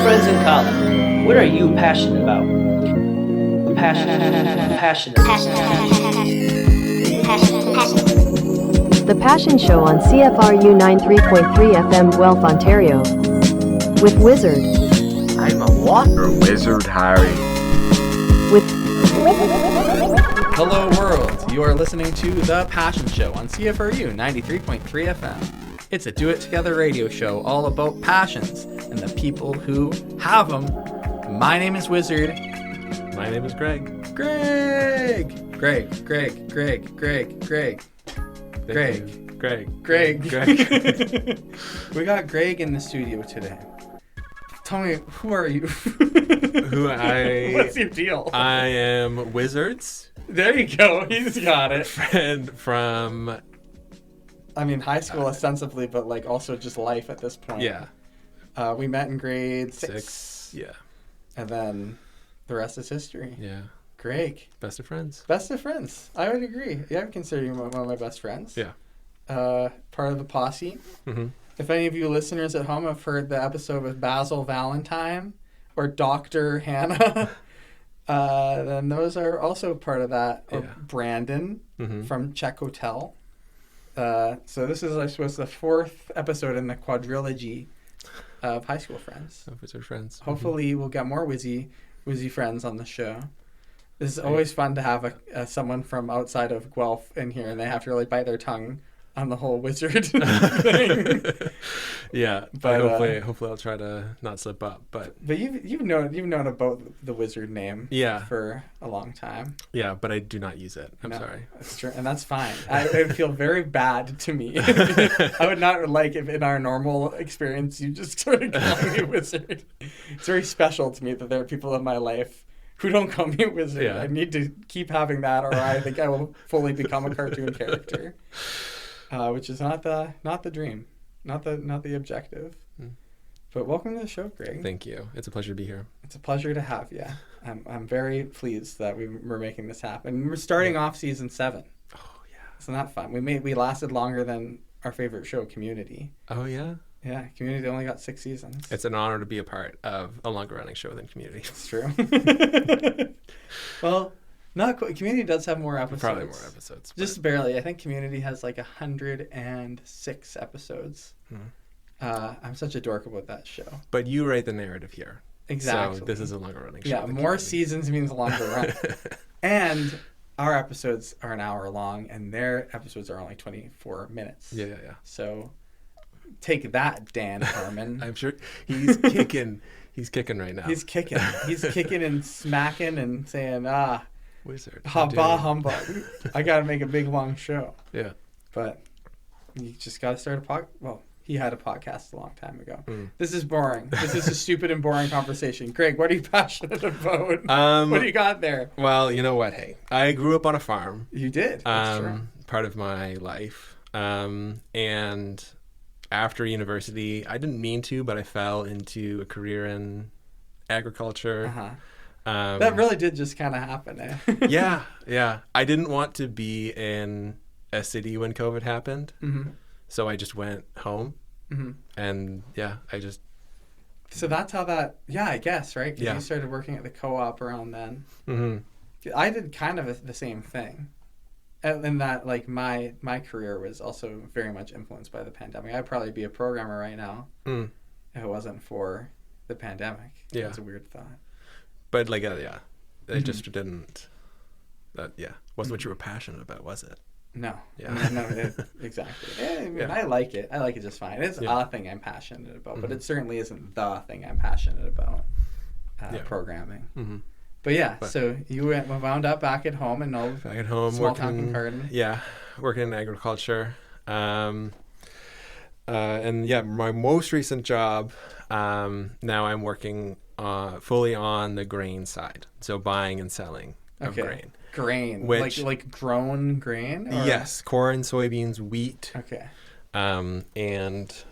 friends in common. What are you passionate about? Passionate. The Passion Show on CFRU 93.3 FM Guelph, Ontario. With Wizard. I'm a water wizard, Harry. With Hello world, you are listening to The Passion Show on CFRU 93.3 FM. It's a do-it-together radio show all about passions and the people who have them. My name is Wizard. My name is Greg. Greg. We got Greg in the studio today. Tell me, who are you? What's your deal? I am Wizards. There you go. He's got it. Friend from... I mean, high school ostensibly, but like also just life at this point. Yeah. We met in grade 6. Yeah. And then the rest is history. Yeah. Greg. Best of friends. Best of friends. I would agree. Yeah, I would consider you one of my best friends. Yeah. Part of the posse. Mm-hmm. If any of you listeners at home have heard the episode with Basil Valentine or Dr. Hannah, then those are also part of that. Or Brandon from Czech Hotel. So this is, I suppose, the 4th episode in the quadrilogy of high school friends. Of Wizard friends. Hopefully we'll get more Wizzy friends on the show. This is always fun to have someone from outside of Guelph in here, and they have to really bite their tongue on the whole wizard thing. Yeah, but hopefully I'll try to not slip up. But you've known about the wizard name for a long time. Yeah, but I do not use it. I'm sorry. That's true, and that's fine. It would feel very bad to me. I would not like if in our normal experience you just started calling me wizard. It's very special to me that there are people in my life who don't call me wizard. Yeah. I need to keep having that, or I think I will fully become a cartoon character. Which is not the dream, not the objective. But welcome to the show, Greg. Thank you. It's a pleasure to be here. It's a pleasure to have you. I'm very pleased that we're making this happen. We're starting off season 7. Oh yeah, isn't that fun? We lasted longer than our favorite show, Community. Oh yeah. Yeah, Community only got 6 seasons. It's an honor to be a part of a longer running show than Community. It's true. Well. Community does have more episodes. Probably more episodes. Just barely. I think Community has like 106 episodes. I'm such a dork about that show. But you write the narrative here. Exactly. So this is a longer running show. Yeah, more seasons means a longer run. And our episodes are an hour long, and their episodes are only 24 minutes. Yeah. So take that, Dan Harmon. I'm sure he's kicking. He's kicking right now. He's kicking. He's kicking and smacking and saying, Wizard. Humbug. I got to make a big, long show. Yeah. But you just got to start a podcast. Well, he had a podcast a long time ago. This is boring. This is a stupid and boring conversation. Greg, what are you passionate about? What do you got there? Well, you know what? Hey, I grew up on a farm. You did. That's true. Part of my life. And after university, I didn't mean to, but I fell into a career in agriculture. Uh-huh. That really did just kind of happen, eh? Yeah. I didn't want to be in a city when COVID happened, so I just went home, and I just... So that's how that... Yeah, I guess, right? 'Cause you started working at the co-op around then. I did kind of the same thing, and that, like, my career was also very much influenced by the pandemic. I'd probably be a programmer right now if it wasn't for the pandemic. Yeah. That's a weird thought. But like, it just didn't. That wasn't what you were passionate about, was it? No. Yeah. No, exactly. I like it. I like it just fine. It's a thing I'm passionate about, but it certainly isn't the thing I'm passionate about. Programming. But so you wound up back at home in small town Kincardine. Yeah, working in agriculture. And my most recent job. Now I'm working fully on the grain side, so buying and selling of grain. Grain, which, like grown grain? Or? Yes, corn, soybeans, wheat. Okay. And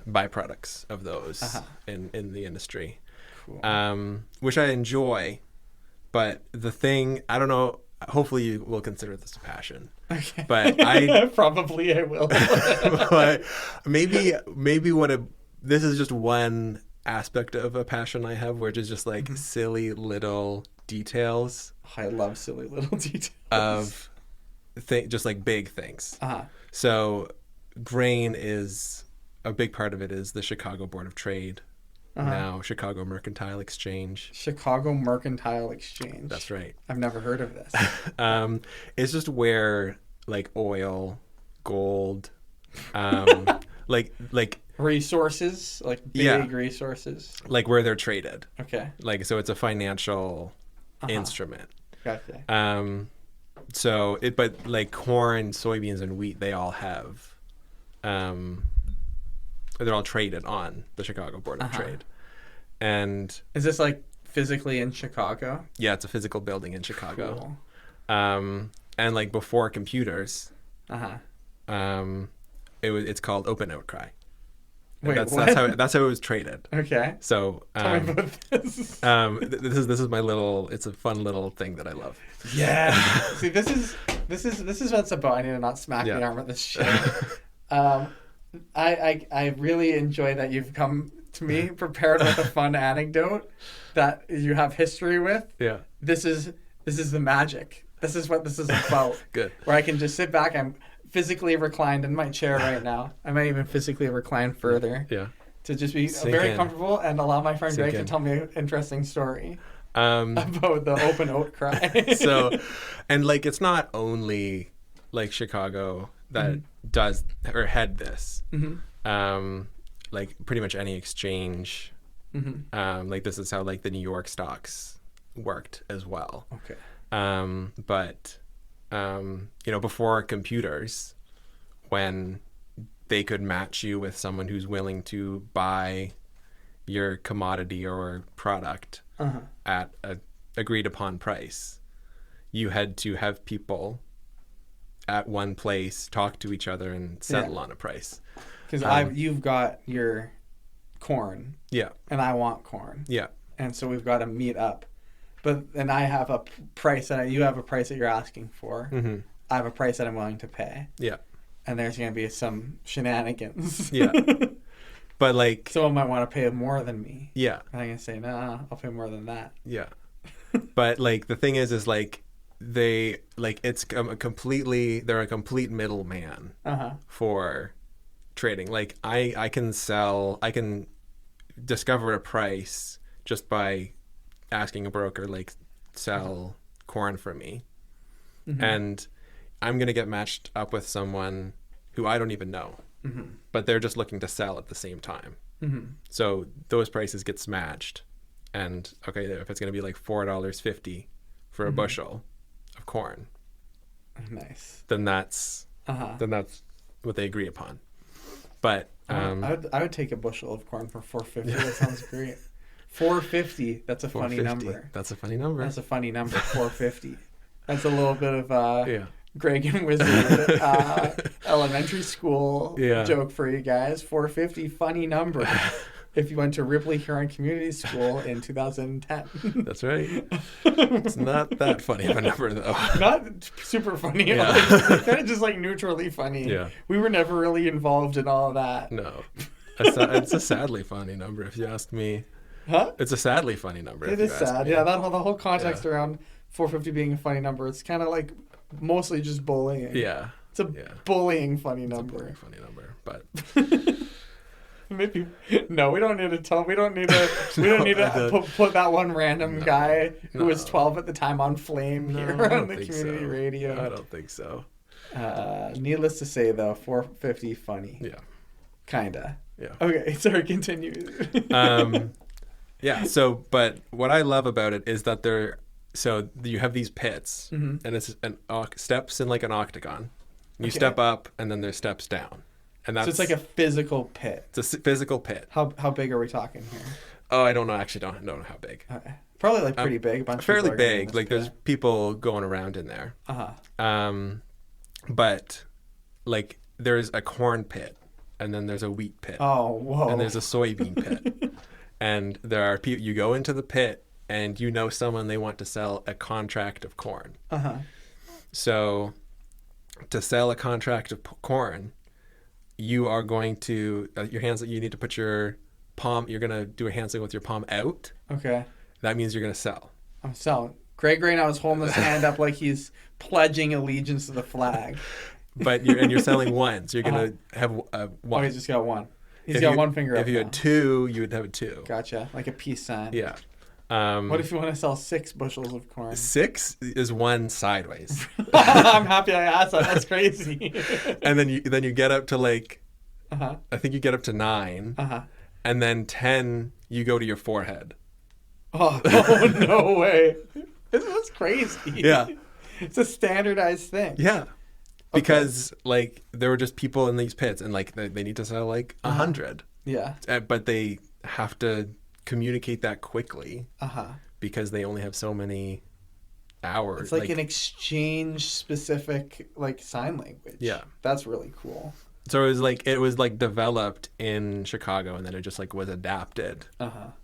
byproducts of those in the industry, cool. Which I enjoy. But the thing, I don't know. Hopefully, you will consider this a passion. Okay. But I probably I will. But maybe this is just one aspect of a passion I have, which is just like silly little details I love silly little details of just like big things. Uh-huh. So grain is a big part of it is the Chicago Board of Trade. Now Chicago Mercantile Exchange. Chicago Mercantile Exchange. That's right. I've never heard of this. It's just where like oil, gold, like resources, like big resources. like where they're traded. Okay. Like so it's a financial instrument. Gotcha. So but like corn, soybeans, and wheat, they all have they're all traded on the Chicago Board of Trade. And is this like physically in Chicago? Yeah, it's a physical building in Chicago. Cool. And like before computers, it's called Open Outcry. Wait, that's what? that's how it was traded. Okay. So Tell me about this. This is my little. It's a fun little thing that I love. Yeah. See, this is what it's about. I need to not smack the arm of this shit. I really enjoy that you've come to me prepared with a fun anecdote that you have history with. Yeah. This is the magic. This is what this is about. Good. Where I can just sit back. I'm physically reclined in my chair right now. I might even physically recline further. Yeah. To just be Sink very in. comfortable and allow my friend Sink Greg to in. tell me an interesting story about the open oat cry. So, and like it's not only like Chicago that does or had this. Like pretty much any exchange. Like this is how like the New York stocks worked as well. Okay. But before computers, when they could match you with someone who's willing to buy your commodity or product at a agreed upon price, you had to have people at one place talk to each other and settle on a price. Because you've got your corn. Yeah. And I want corn. Yeah. And so we've got to meet up. And I have a price and you have a price that you're asking for. I have a price that I'm willing to pay. Yeah. And there's going to be some shenanigans. Yeah. But like someone might want to pay more than me. Yeah. And I'm going to say, nah, I'll pay more than that. Yeah. But like the thing is like they like it's they're a complete middleman for trading. Like I can discover a price just by asking a broker like sell corn for me, and I'm gonna get matched up with someone who I don't even know, but they're just looking to sell at the same time. So those prices get matched, and okay, if it's gonna be like $4.50 for a bushel of corn, nice, then that's what they agree upon. But I would take a bushel of corn for $4.50. That sounds great. $4.50. That's a funny number. That's a funny number. That's a funny number. $4.50. That's a little bit of Greg and Wizard elementary school joke for you guys. $4.50, funny number. If you went to Ripley Huron Community School in 2010. That's right. It's not that funny of a number, though. Not super funny. Yeah. Like, kind of just like neutrally funny. Yeah. We were never really involved in all of that. No. It's a sadly funny number, if you ask me. Huh? It's a sadly funny number. It is sad. Yeah, the whole context around $4.50 being a funny number, it's kind of like mostly just bullying. Yeah. It's a bullying funny number. It's a bullying funny number, but... Maybe no. We don't need to put that one random guy who was 12 at the time on flame here on the community radio. I don't think so. Needless to say, though, $4.50 funny. Yeah. Kinda. Yeah. Okay. Sorry. Continue. Yeah. So, but what I love about it is that so you have these pits, and it's steps in like an octagon. You step up, and then there's steps down. And that's, so it's like a physical pit. It's a physical pit. How big are we talking here? Oh, I don't know. Actually, don't know how big. Okay. Probably like pretty big. A bunch fairly of people are big. Like there's people going around in there. But like there's a corn pit, and then there's a wheat pit. Oh, whoa! And there's a soybean pit. And there are people. You go into the pit, and you know someone they want to sell a contract of corn. So, to sell a contract of corn, you are going to you need to put your you're gonna do a hand signal with your palm out. Okay. That means you're gonna sell. I'm selling. Greg right now is holding his hand up like he's pledging allegiance to the flag. But you're selling one, so you're gonna have one. Oh, he's just got one. He's got one finger up. If you had two, you would have a two. Gotcha. Like a peace sign. Yeah. What if you want to sell 6 bushels of corn? 6 is one sideways. I'm happy I asked that. That's crazy. And then you get up to like, Uh-huh. I think you get up to 9. Uh-huh. And then 10, you go to your forehead. Oh, no way. This is crazy. Yeah. It's a standardized thing. Yeah. Because like there were just people in these pits and like they need to sell like 100. Yeah. But they have to communicate that quickly. Uh-huh. Because they only have so many hours. It's like an exchange specific like sign language. Yeah. That's really cool. So it was developed in Chicago and then it just like was adapted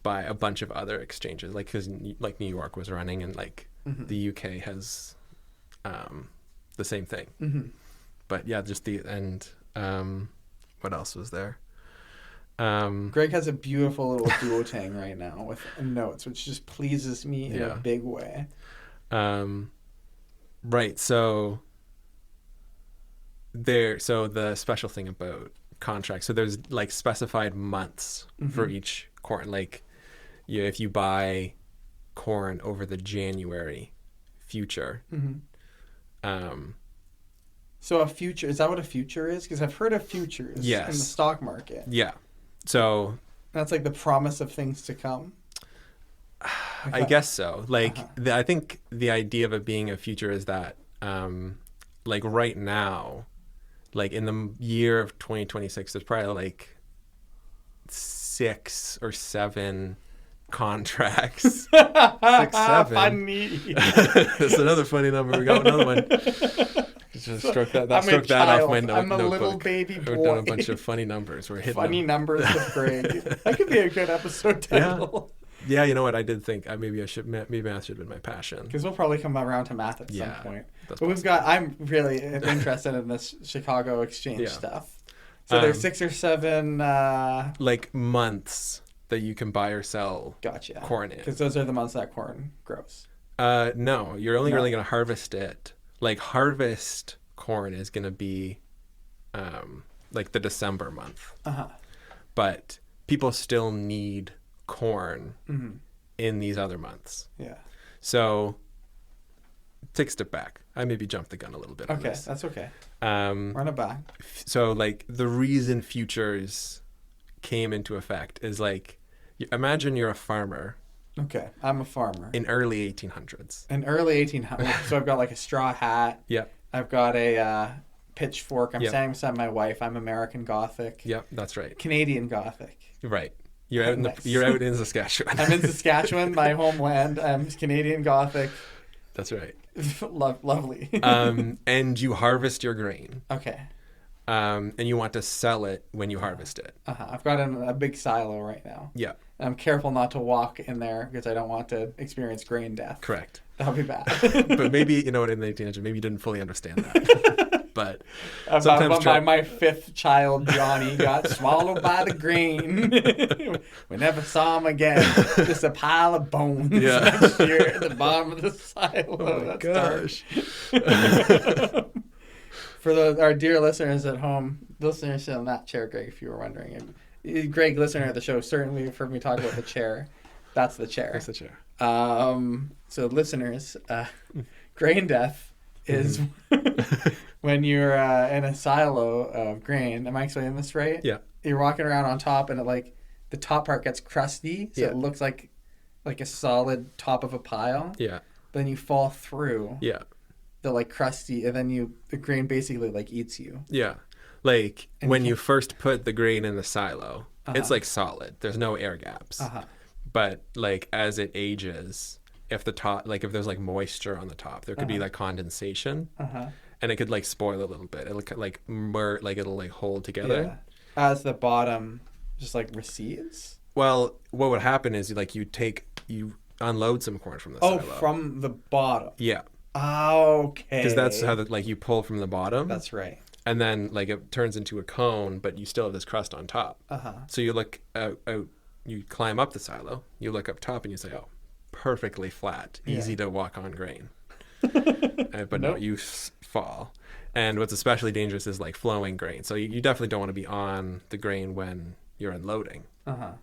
by a bunch of other exchanges, like because like New York was running and like the UK has the same thing. Mm-hmm. But yeah, just what else was there? Greg has a beautiful little duotang right now with notes, which just pleases me in a big way. Right. So the special thing about contracts, so there's like specified months for each corn. Like if you buy corn over the January future. So a future, is that what a future is? Because I've heard of futures in the stock market. Yeah. So that's like the promise of things to come. I guess so. Like I think the idea of it being a future is that like right now, like in the year of 2026, there's probably like 6 or 7 contracts. 6, 7. Funny. That's another funny number. We got another one. Just stroke that off my notebook. I'm a little baby boy. We've done a bunch of funny numbers. We're hitting funny numbers with Greg. That could be a good episode title. Yeah, you know what? I did think maybe math should have been my passion. Because we'll probably come around to math at some point. But I'm really interested in this Chicago exchange stuff. So there's 6 or 7 like months that you can buy or sell corn in. Because those are the months that corn grows. No, you're only really going to harvest it. Like harvest corn is going to be like the December month. But people still need corn in these other months. Yeah. So take a step back. I maybe jumped the gun a little bit on this. That's okay. Run it back. So like the reason futures came into effect is like, imagine you're a farmer. Okay, I'm a farmer. In early 1800s. In early 1800s. So I've got like a straw hat. Yeah. I've got a pitchfork. I'm standing beside my wife. I'm American Gothic. Yep, that's right. Canadian Gothic. Right. You're out in Saskatchewan. I'm in Saskatchewan, my homeland. I'm Canadian Gothic. That's right. Lovely. And you harvest your grain. Okay. And you want to sell it when you harvest it. I've got a big silo right now. Yeah. And I'm careful not to walk in there because I don't want to experience grain death. Correct. That'll be bad. But maybe, in the 1800s, maybe you didn't fully understand that. But sometimes my 5th child, Johnny, got swallowed by the grain. We never saw him again. Just a pile of bones next year at the bottom of the silo. Oh, my gosh. For our dear listeners at home, listeners sit in that chair, Greg, if you were wondering. Greg, listener of the show, certainly you've heard me talk about the chair. That's the chair. That's the chair. So listeners, grain death is when you're in a silo of grain. Am I explaining this right? Yeah. You're walking around on top and the top part gets crusty, so it looks like a solid top of a pile. Yeah. Then you fall through. Yeah. The crusty, and then the grain basically eats you. Yeah. Like when you first put the grain in the silo, it's like solid. There's no air gaps. But like as it ages, if the top, like if there's like moisture on the top, there could be like condensation, and it could like spoil a little bit. It'll it'll hold together. Yeah. As the bottom just recedes. Well, what would happen is you unload some corn from the silo. Oh, from the bottom. Yeah. Okay. Because that's how you pull from the bottom. That's right. And then it turns into a cone, but you still have this crust on top. So you look out you climb up the silo, you look up top and you say, oh, perfectly flat, easy to walk on grain. But no, you fall. And what's especially dangerous is like flowing grain. So you definitely don't want to be on the grain when you're unloading,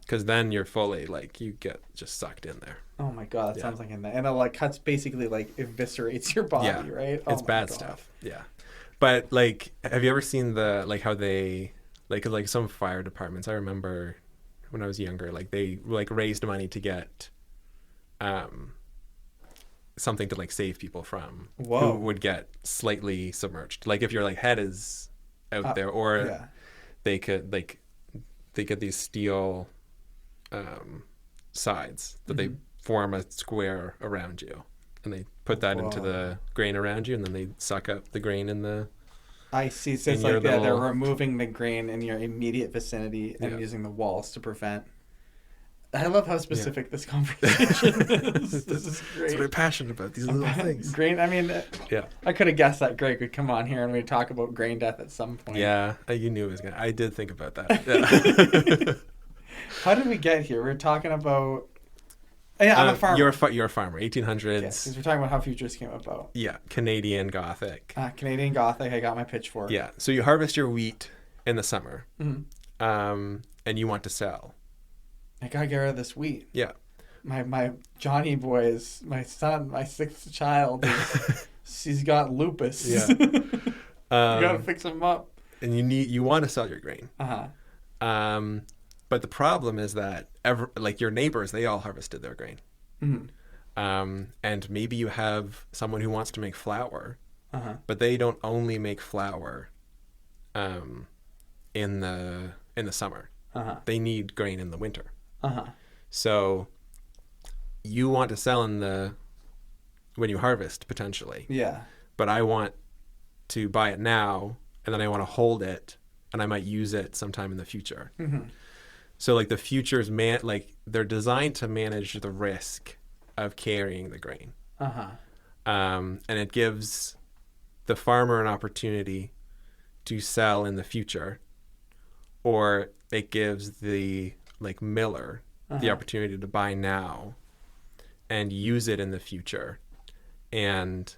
because then you're fully like, you get just sucked in there. Oh my god, that sounds like and it like cuts, basically like eviscerates your body, right? It's bad stuff. Yeah. But like, have you ever seen the like how they like some fire departments? I remember when I was younger, like they like raised money to get something to like save people from who would get slightly submerged. Like if your like head is out there, or they could get these steel sides that they form a square around you, and they put that into the grain around you, and then they suck up the grain in the. I see. So it's like they're removing the grain in your immediate vicinity and using the walls to prevent. I love how specific this conversation is. This is great. That's what I'm passionate about, these little things. Grain, I mean, I could have guessed that Greg would come on here and we'd talk about grain death at some point. Yeah, you knew it was going to. I did think about that. Yeah. How did we get here? We're talking about... I'm a farmer. You're a farmer, 1800s. Yes, because we're talking about how futures came about. Yeah, Canadian Gothic. Canadian Gothic, I got my pitchfork. Yeah, so you harvest your wheat in the summer, and you want to sell. I gotta get rid of this wheat. Yeah. My Johnny boy is my son, my sixth child. He's got lupus. Yeah. You gotta fix him up. And you want to sell your grain. But the problem is that like your neighbors, they all harvested their grain. And maybe you have someone who wants to make flour, but they don't only make flour in the summer. They need grain in the winter. So you want to sell when you harvest, potentially. Yeah. But I want to buy it now, and then I want to hold it, and I might use it sometime in the future. So like the futures, like they're designed to manage the risk of carrying the grain. And it gives the farmer an opportunity to sell in the future, or it gives the like miller the opportunity to buy now and use it in the future, and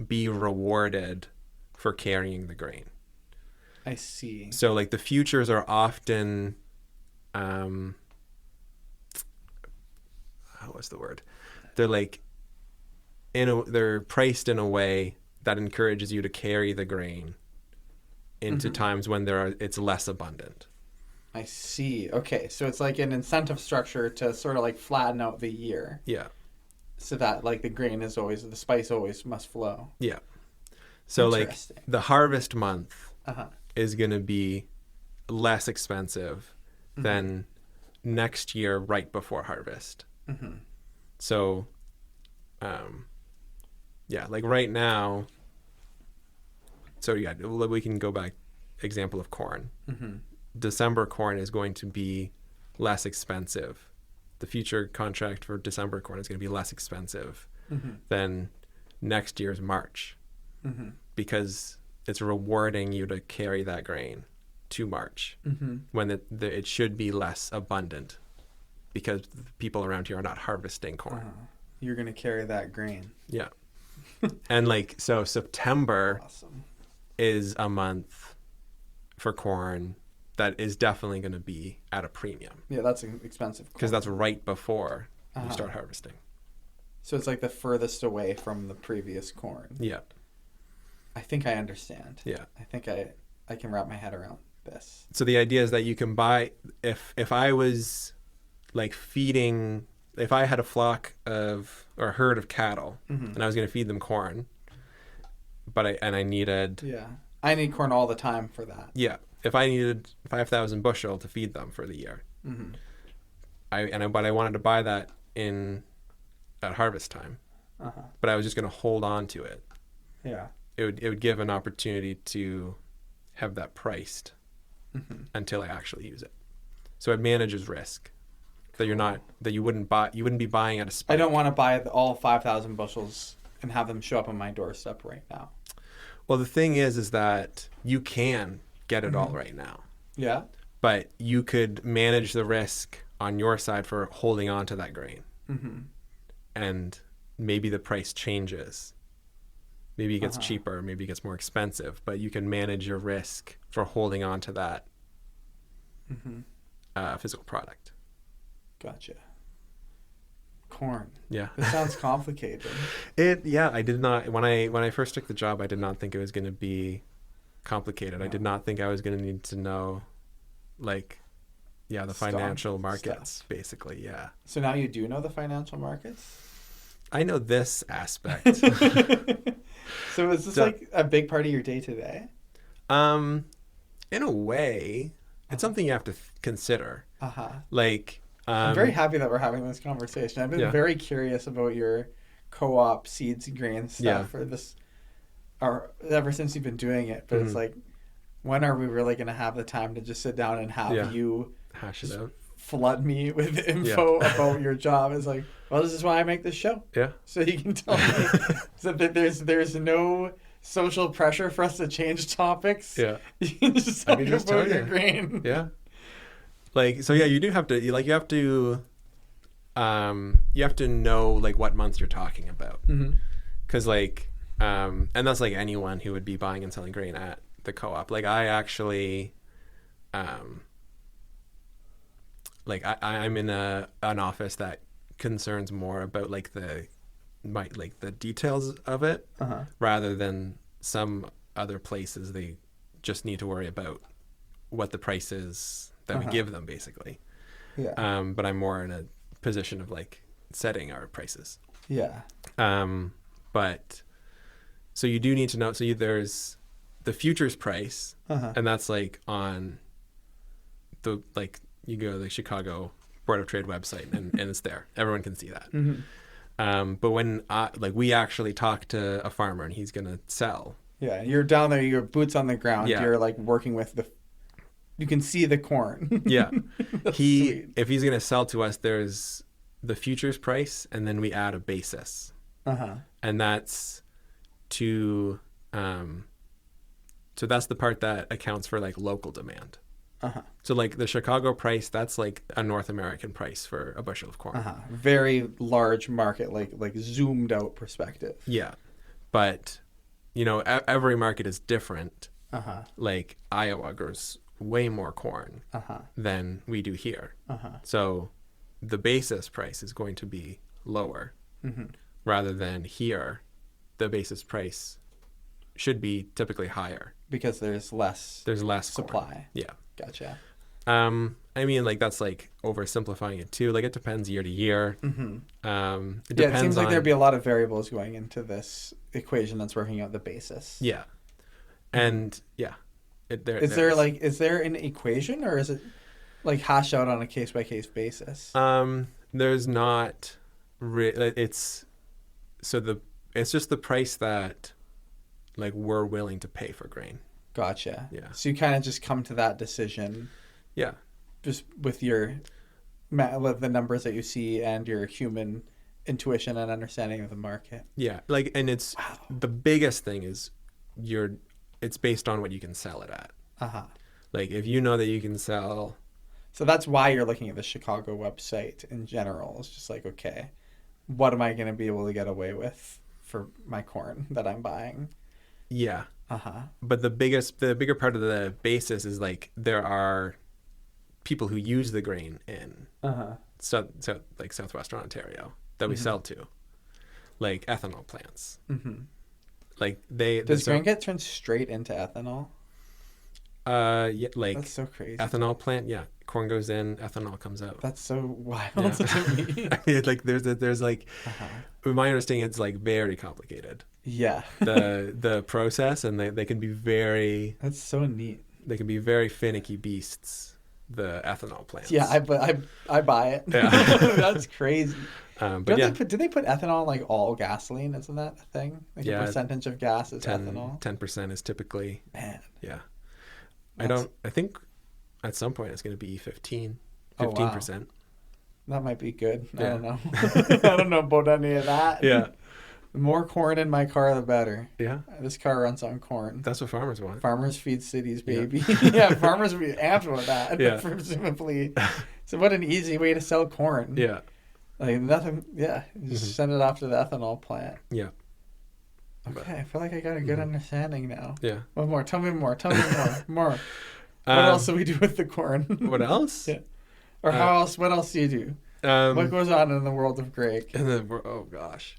be rewarded for carrying the grain. I see. So like the futures are often what's the word? They're like they're priced in a way that encourages you to carry the grain into times when it's less abundant. I see. Okay, so it's like an incentive structure to sort of like flatten out the year. Yeah. So that like the spice always must flow. Yeah. So like the harvest month is going to be less expensive than next year right before harvest. So, like right now, so yeah, we can go back, example of corn. December corn is going to be less expensive. The future contract for December corn is going to be less expensive than next year's March, because it's rewarding you to carry that grain to March when it should be less abundant, because the people around here are not harvesting corn. You're going to carry that grain. Yeah. And like, so September is a month for corn that is definitely going to be at a premium. Yeah, that's expensive. Because that's right before you start harvesting. So it's like the furthest away from the previous corn. Yeah. I think I understand. Yeah. I think I can wrap my head around this. So the idea is that you can buy, if I was like feeding, if I had a flock of, or a herd of cattle, and I was going to feed them corn, but I needed... Yeah. I need corn all the time for that. Yeah. If I needed 5,000 bushel to feed them for the year, but I wanted to buy that at harvest time, but I was just going to hold on to it. Yeah. It would give an opportunity to have that priced until I actually use it. So it manages risk that you wouldn't be buying at a spike. I don't want to buy all 5,000 bushels and have them show up on my doorstep right now. Well, the thing is that you can get it all right now. Yeah. but you could manage the risk on your side for holding on to that grain. And maybe the price changes. Maybe it gets cheaper, maybe it gets more expensive, but you can manage your risk for holding on to that physical product. Gotcha. Corn. Yeah. It sounds complicated. I did not, when I first took the job, I did not think it was going to be complicated. I did not think I was going to need to know, like, the financial markets, stuff. basically. Yeah. So now you do know the financial markets? I know this aspect. So is this like a big part of your day to day? In a way, it's something you have to consider. Like, I'm very happy that we're having this conversation. I've been very curious about your co-op seeds and grains stuff for this, or ever since you've been doing it. But it's like, when are we really going to have the time to just sit down and have you hash it out? Flood me with info about your job? It's like, well, this is why I make this show. Yeah. So you can tell me so that there's no social pressure for us to change topics. Yeah. You can just talk about your grain. Yeah. Like, so you do have to, you have to know like what months you're talking about. Cause like, and that's like anyone who would be buying and selling grain at the co-op. Like I actually, like I'm in an office that concerns more about like the details of it rather than some other places. They just need to worry about what the price is that we give them, basically. Yeah. But I'm more in a position of like setting our prices. Yeah. But so you do need to know. So there's the futures price, and that's like on the you go to the Chicago Board of Trade website and it's there. Everyone can see that. But when we actually talk to a farmer and he's gonna sell. Yeah, you're down there. You're boots on the ground. Yeah. You're like working with you can see the corn. Yeah. If he's going to sell to us, there's the futures price and then we add a basis. And that's so that's the part that accounts for like local demand. So like the Chicago price, that's like a North American price for a bushel of corn. Very large market, like zoomed out perspective. Yeah. But every market is different. Like Iowa grows way more corn than we do here. So the basis price is going to be lower rather than here. The basis price should be typically higher because there's less supply. Corn. Yeah. Gotcha. I mean, like that's like oversimplifying it too. Like it depends year to year. It seems like there'd be a lot of variables going into this equation that's working out the basis. Yeah. And yeah. Is there an equation, or is it like hashed out on a case by case basis? There's not. It's just the price that like we're willing to pay for grain. Gotcha. Yeah. So you kind of just come to that decision. Yeah. Just with with the numbers that you see and your human intuition and understanding of the market. Yeah. Like, and it's the biggest thing is it's based on what you can sell it at. Like if you know that you can sell. So that's why you're looking at the Chicago website in general. It's just like, okay, what am I going to be able to get away with for my corn that I'm buying? Yeah. But the bigger part of the basis is like there are people who use the grain in like southwestern Ontario that we sell to, like ethanol plants. Like does grain get turned straight into ethanol? Yeah, like that's so crazy. Ethanol plant, yeah. Corn goes in, ethanol comes out. That's so wild to me. I mean, like there's like, my understanding, it's like very complicated. Yeah. the process, and they can be very. That's so neat. They can be very finicky beasts. The ethanol plants. Yeah, I buy it. Yeah. That's crazy. But do they put ethanol in like all gasoline? Isn't that a thing? Like a percentage of gas is ethanol. 10% is typically. Man. Yeah. I think at some point it's going to be 15%. That might be good. Yeah. I don't know. I don't know about any of that. Yeah. The more corn in my car, the better. Yeah. This car runs on corn. That's what farmers want. Farmers feed cities, baby. Yeah, farmers would be amped with that, Yeah. presumably. So what an easy way to sell corn. Yeah. Like nothing, yeah. Just send it off to the ethanol plant. Yeah. Okay, I feel like I got a good understanding now. Yeah. One more. Tell me more. More. What else do we do with the corn? What else? Yeah. Or how else? What else do you do? What goes on in the world of Greg? Oh gosh.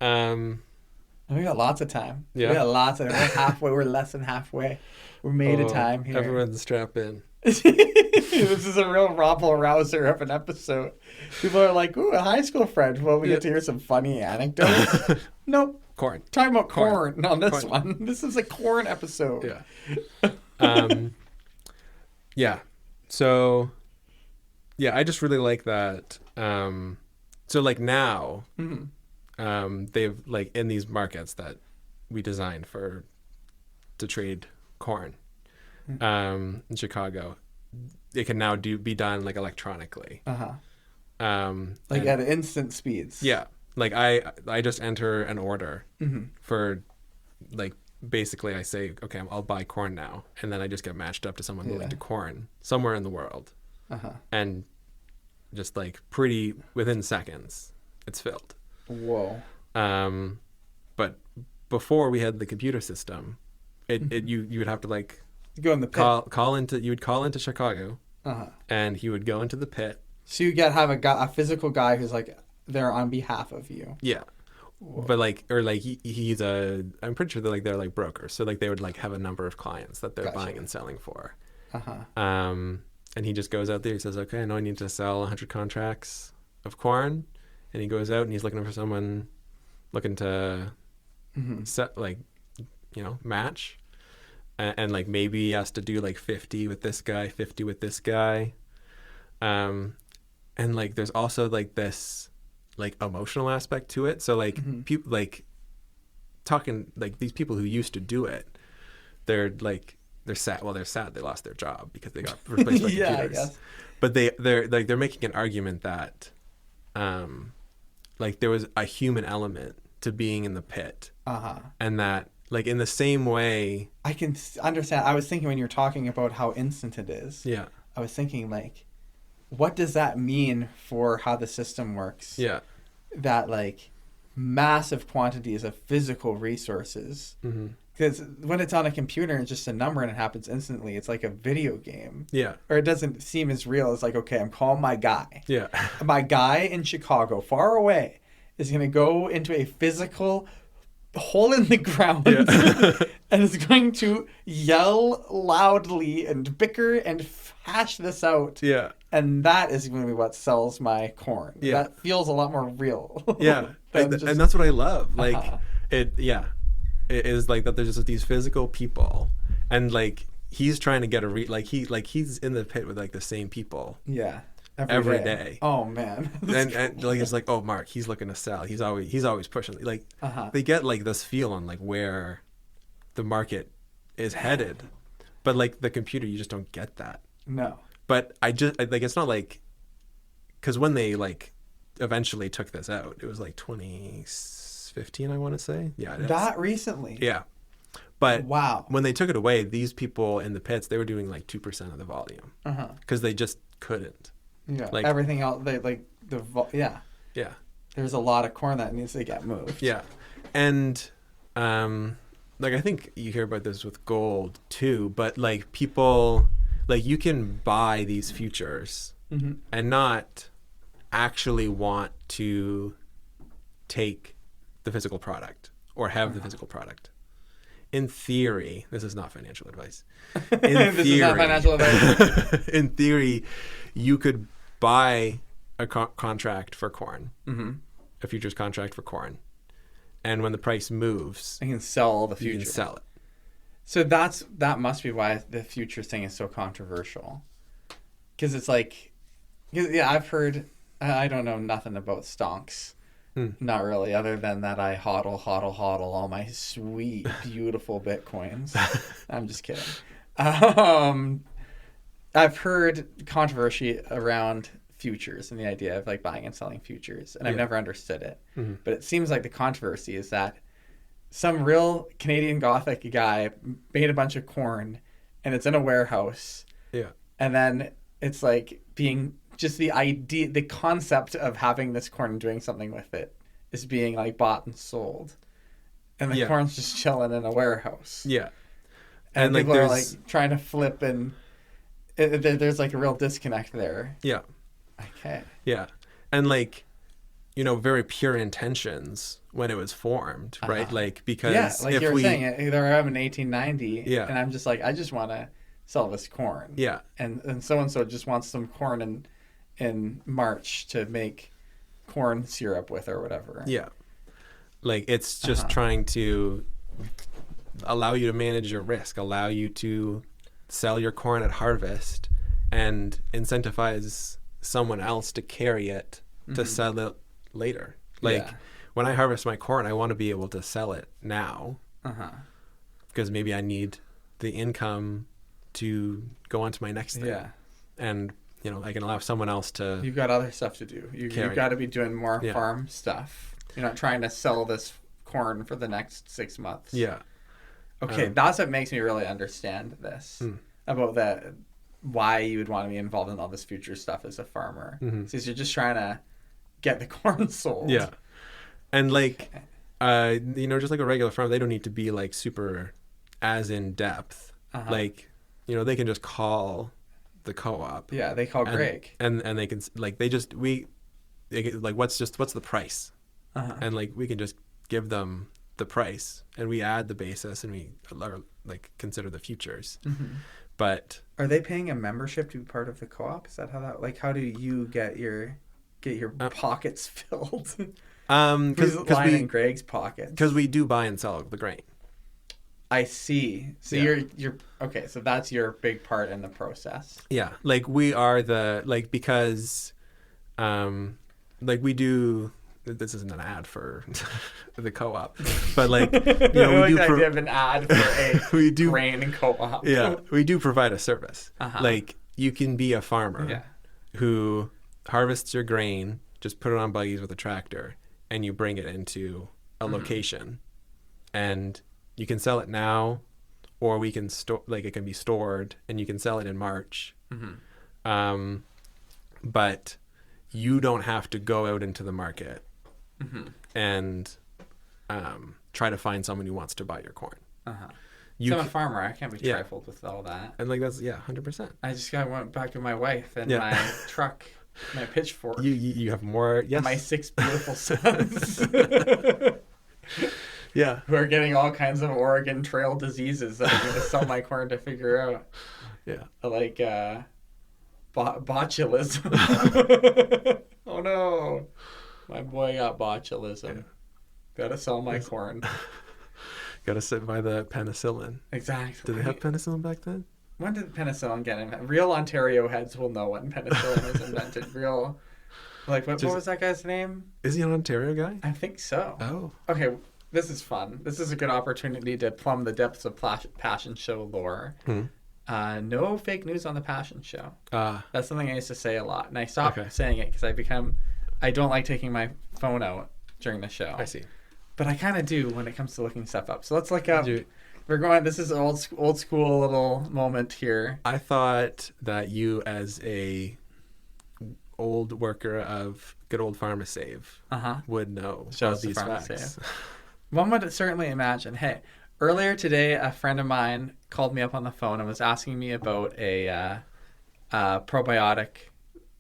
We got lots of time. Yeah. We got lots of time. We're halfway. We're less than halfway. We're made of time here. Everyone's strap in. This is a real rabble rouser of an episode. People are like, ooh, a high school friend. Well, we get to hear some funny anecdotes. Nope. Corn. Talking about corn on this one. This is a corn episode. Yeah. Yeah. So, yeah, I just really like that. So, like now, they've like in these markets that we designed to trade corn in Chicago, it can now be done like electronically. Like at instant speeds. Yeah. Like I just enter an order for like basically I say, okay, I'll buy corn now, and then I just get matched up to someone willing to corn somewhere in the world, and just like pretty within seconds, it's filled. Whoa. But before we had the computer system, you would have to like go in the pit. You would call into Chicago, and he would go into the pit. So you have a physical guy who's like there on behalf of you. Yeah. Whoa. But like, or like he's I'm pretty sure they're like brokers. So like they would like have a number of clients that they're buying and selling for. And he just goes out there. He says, okay, I know I need to sell 100 contracts of corn. And he goes out and he's looking for someone looking to set like, match. And like maybe he has to do like 50 with this guy, 50 with this guy. And like there's also like this like emotional aspect to it. So like people like talking like these people who used to do it, they're sad. Well, they're sad they lost their job because they got replaced by computers. I guess. But they're making an argument that like there was a human element to being in the pit. And that like in the same way I can understand. I was thinking when you were talking about how instant it is. Yeah. I was thinking like, what does that mean for how the system works? Yeah. That like massive quantities of physical resources. Because when it's on a computer and it's just a number and it happens instantly, it's like a video game. Yeah. Or it doesn't seem as real. It's like, okay, I'm calling my guy. Yeah. My guy in Chicago, far away, is going to go into a physical hole in the ground and is going to yell loudly and bicker and hash this out. Yeah. And that is going to be what sells my corn. Yeah. That feels a lot more real. Yeah. And that's what I love. Like it is like that there's just these physical people and like he's trying to get he's in the pit with like the same people. Yeah. Every day. Oh man. and like it's like, oh, Mark, he's looking to sell. He's always pushing. Like they get like this feel on like where the market is headed. But like the computer, you just don't get that. No. But I just like it's not like because when they like eventually took this out, it was like 2015, I want to say. Yeah. That recently. Yeah. But wow. When they took it away, these people in the pits, they were doing like 2% of the volume because they just couldn't. Yeah, like everything else, yeah. There's a lot of corn that needs to get moved. Yeah, and like I think you hear about this with gold too, but like people, like you can buy these futures and not actually want to take the physical product or have the physical product. In theory, this is not financial advice. This is not financial advice. In theory, you could buy a contract for corn, a futures contract for corn, and when the price moves, you can sell the future. You can sell it. So that must be why the futures thing is so controversial, because it's like, I've heard. I don't know nothing about stonks. Not really, other than that I hodl all my sweet, beautiful Bitcoins. I'm just kidding. I've heard controversy around futures and the idea of like buying and selling futures, and Yeah. I've never understood it. Mm-hmm. But it seems like the controversy is that some real Canadian Gothic guy made a bunch of corn, and it's in a warehouse, Yeah. and then it's like being just the idea, the concept of having this corn and doing something with it is being like bought and sold, and the Yeah. corn's just chilling in a warehouse. Yeah. And like people are there's like trying to flip, and there's like a real disconnect there. yeah. Okay. Yeah. And like, you know, very pure intentions when it was formed, right? Like, because Yeah, like if you were we, saying, either I'm in 1890, Yeah. and I'm just like, I just want to sell this corn. yeah, And so just wants some corn in March to make corn syrup with or whatever. yeah, like it's just trying to allow you to manage your risk, allow you to sell your corn at harvest, and incentivize someone else to carry it to sell it later. Like Yeah. when I harvest my corn, I want to be able to sell it now Uh-huh. because maybe I need the income to go on to my next thing. Yeah. And, you know, I can allow someone else to, You've got other stuff to do. You've Carry. got to be doing more Yeah. farm stuff. You're not trying to sell this corn for the next 6 months. yeah, Okay, that's what makes me really understand this about that. Why you would want to be involved in all this future stuff as a farmer, since you're just trying to get the corn sold. yeah. And like, you know, just like a regular farm, they don't need to be like super as in depth. Like, you know, they can just call the co-op. Yeah, they call Greg. And they can like, they can, like, what's the price? And like, we can just give them the price and we add the basis and we like consider the futures. But Are they paying a membership to be part of the co-op? Is that how that, like, how do you get your pockets filled? Who's lying in Greg's pockets? because we do buy and sell the grain. I see. So Yeah. you're okay. So that's your big part in the process. Yeah, like we are the like because, like we do. This isn't an ad for the co-op, but like you know, we do. I have an ad for a we do. grain and co-op. Yeah, we do provide a service. Like you can be a farmer Yeah. who harvests your grain, just put it on buggies with a tractor, and you bring it into a location, and you can sell it now, or we can store. Like it can be stored, and you can sell it in March. But you don't have to go out into the market and try to find someone who wants to buy your corn. You So I'm a c- farmer. I can't be Yeah. trifled with all that. and like that's 100%. I just went back to my wife and Yeah. my truck, my pitchfork, You have more. Yes. and my 6 beautiful sons Yeah. who are getting all kinds of Oregon Trail diseases that I'm going to sell my corn to figure out. Yeah. Like botulism. Oh no, my boy got botulism. Gotta sell my corn. Got to sit by the penicillin. Exactly. Did they have penicillin back then? When did penicillin get invented? Real Ontario heads will know when penicillin was invented. Real, like what was that guy's name? Is he an Ontario guy? I think so. Oh. Okay, this is fun. This is a good opportunity to plumb the depths of Passion Show lore. No fake news on the Passion Show. That's something I used to say a lot, and I stopped saying it because I don't like taking my phone out during the show. I see. But I kind of do when it comes to looking stuff up. So let's look up. Dude. We're going. This is an old school little moment here. I thought that you, as a old worker of good old PharmaSave, would know Shout all out to these facts. PharmaSave. One would certainly imagine. Hey, earlier today, a friend of mine called me up on the phone and was asking me about a probiotic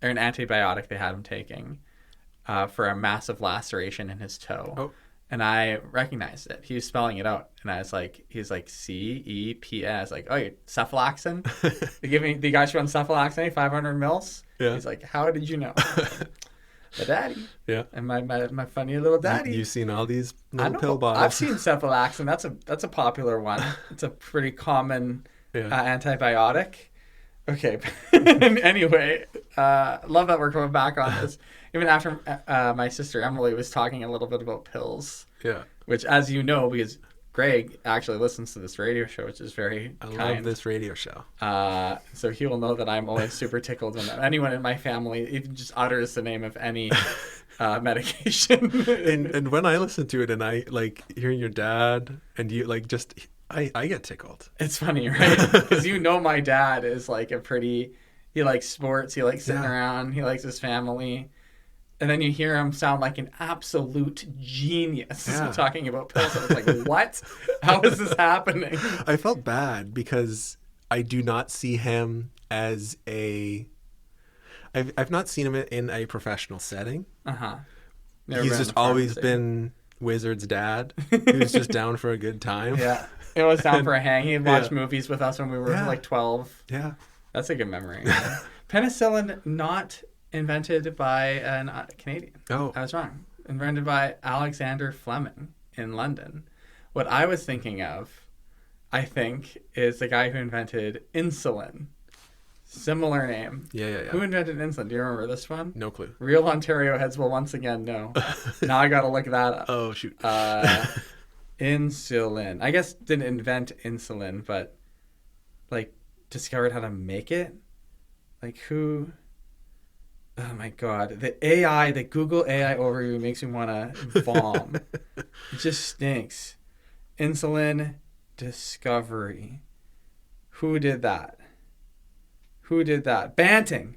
or an antibiotic they had him taking for a massive laceration in his toe. Oh. And I recognized it. He was spelling it out, and he's like CEPS. Like, oh, you're cephalexin? They got you on cephalexin, 500 mils. Yeah. He's like, how did you know? My daddy. Yeah. And my funny little daddy. You've seen all these I little know. pill bottles. I've seen cephalexin. That's a popular one. It's a pretty common antibiotic. Okay. Anyway, love that we're coming back on this. Even after my sister Emily was talking a little bit about pills. Yeah. Which, as you know, because Greg actually listens to this radio show, which is very I kind. love this radio show. So he will know that I'm always super tickled when anyone in my family even just utters the name of any medication. And when I listen to it and I like hearing your dad and you like just I get tickled. It's funny, right? Because my dad is like he likes sports, he likes sitting around, he likes his family. And then you hear him sound like an absolute genius talking about pills. And it's like, what? How is this happening? I felt bad because I do not see him as I've not seen him in a professional setting. He's just always been Wizard's dad, who's just down for a good time. Yeah, it was down for a hang. He'd watch movies with us when we were like 12. Yeah, that's a good memory. Penicillin not invented by a Canadian. Oh, I was wrong. Invented by Alexander Fleming in London. What I was thinking of, I think, is the guy who invented insulin. Similar name. Yeah. Who invented insulin? Do you remember this one? No clue. Real Ontario heads will once again know. Now I gotta look that up. Oh, shoot. Insulin. I guess didn't invent insulin, but like discovered how to make it. Like who? Oh my God. The Google AI overview makes me want to vom. It just stinks. Insulin discovery. Who did that? Banting,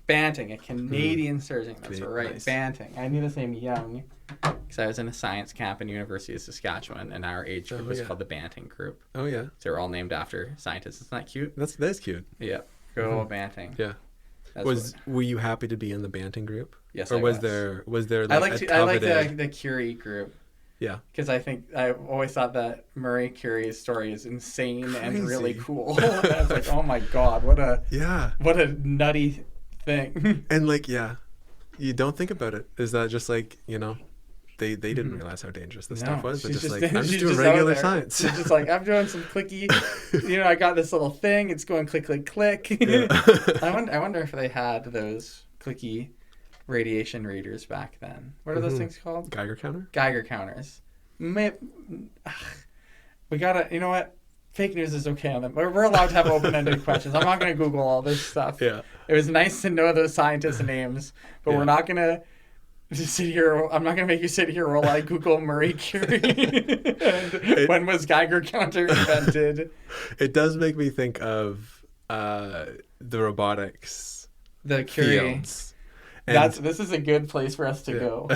a Canadian surgeon. That's right, nice. Banting. I knew his name young because I was in a science camp in University of Saskatchewan, and our age group was called the Banting group. Oh yeah, so they were all named after scientists. Isn't that cute? That's cute. Yeah, go Banting. Yeah. Were you happy to be in the Banting group? Yes, or I was. Was there I like the Curie group. Yeah. Because I've always thought that Marie Curie's story is insane and really cool. I was like, oh my God, what a nutty thing. And like, you don't think about it. Is that just like, they didn't realize how dangerous this stuff was. But just like, I'm just doing regular science. She's just like, I'm doing some clicky, I got this little thing. It's going click, click, click. Yeah. I wonder if they had those clicky radiation readers back then. What are those things called? Geiger counter? Geiger counters. We gotta, you know what? Fake news is okay on them. We're allowed to have open-ended questions. I'm not going to Google all this stuff. Yeah. It was nice to know those scientists' names, but we're not going to sit here. I'm not going to make you sit here while I Google Marie Curie. When was Geiger counter invented? It does make me think of the robotics. The Curie. Fields. This is a good place for us to go.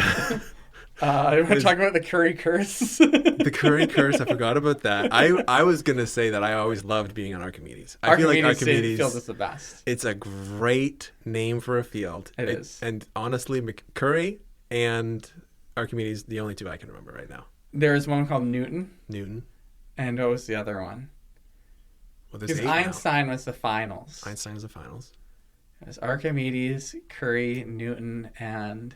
I want to talk about the Curie curse. The Curie curse, I forgot about that. I was going to say that I always loved being on Archimedes. I feel like Archimedes field is the best. It's a great name for a field. It is. And honestly, Curie and Archimedes, the only two I can remember right now. There's one called Newton. And what was the other one? Well, because Einstein was the finals. Einstein was the finals. It was Archimedes, Curie, Newton, and...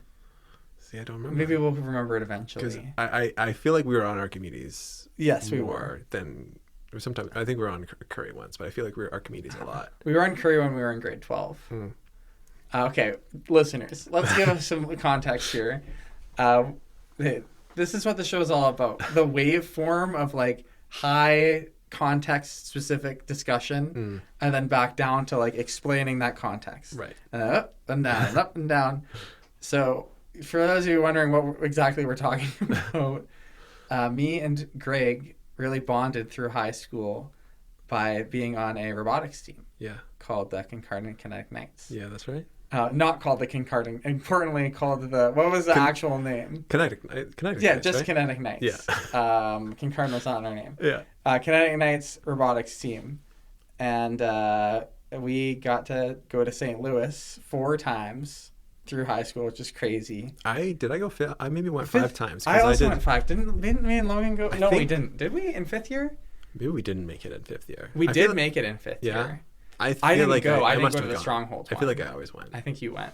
See, I don't remember. Maybe we'll remember it eventually. Because I feel like we were on Archimedes. Yes, we were. Sometimes I think we were on Curie once, but I feel like we were Archimedes a lot. We were on Curie when we were in grade 12. Okay, listeners, let's give us some context here. This is what the show is all about. The waveform of like high context specific discussion and then back down to like explaining that context. Right. And up and down and up and down. So for those of you wondering what exactly we're talking about, me and Greg really bonded through high school by being on a robotics team. Yeah. Called the Kincardine Kinetic Knights. Yeah, that's right. Not called the Kincardine. Importantly, called what was the actual name? Kinetic yeah, Knights, just right? Kinetic Knights. Yeah. Kincardine was not our name. Yeah. Kinetic Knights robotics team. And we got to go to St. Louis 4 times through high school, which is crazy. I go fifth. I maybe went 5 times. I also went 5. Didn't me and Logan go? No, we didn't. Did we in 5th year? Maybe we didn't make it in 5th year. We did make it in 5th year. I didn't like go. I didn't must go to have the Stronghold I feel like I always went. I think you went.